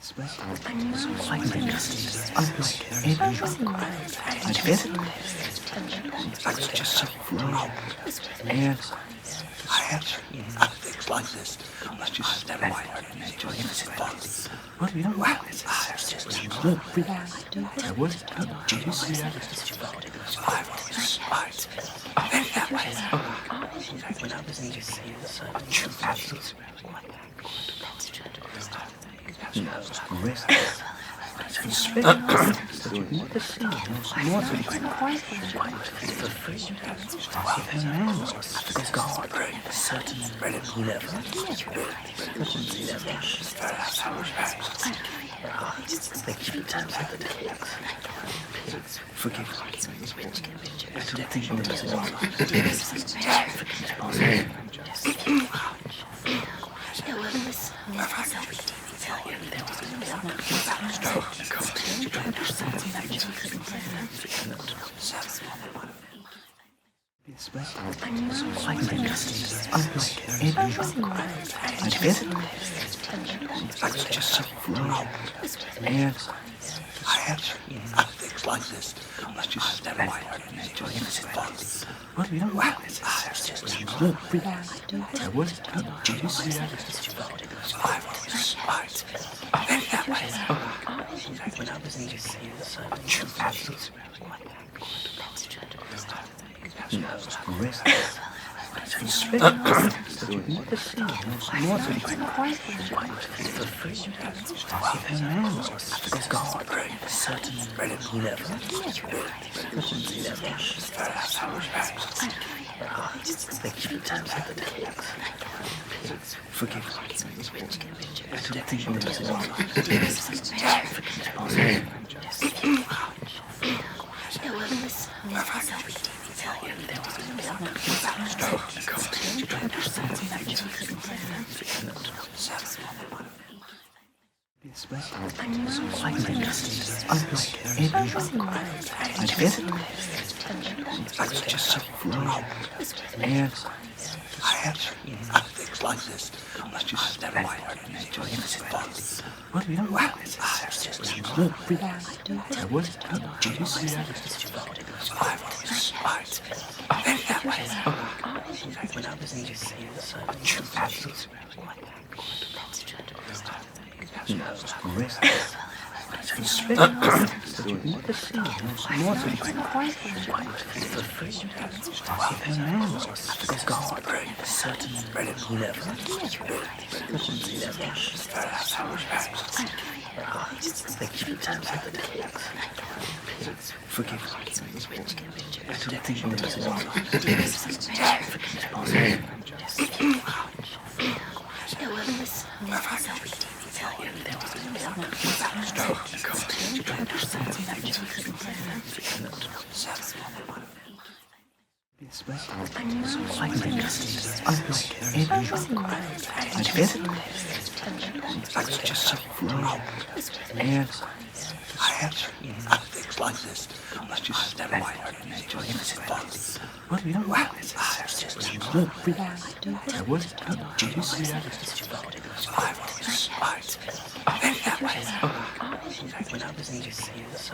Things like this. Let's just never mind. It's fun. What do you know? Wow, it's just I've always right. Maybe that way. When I was in your scenes, things like this. Let's just never mind. It's fun. What do you know? Wow, it's just I've always right. Maybe that way. When I was in your scenes, things like this. Let's just never mind. It's fun. What do you know? Wow, it's just I've always right. Maybe that way. When I was in your scenes, things like this. Let's just never mind. It's fun. What do you know? Wow, it's just I've always right. Maybe that way. When I was in your scenes,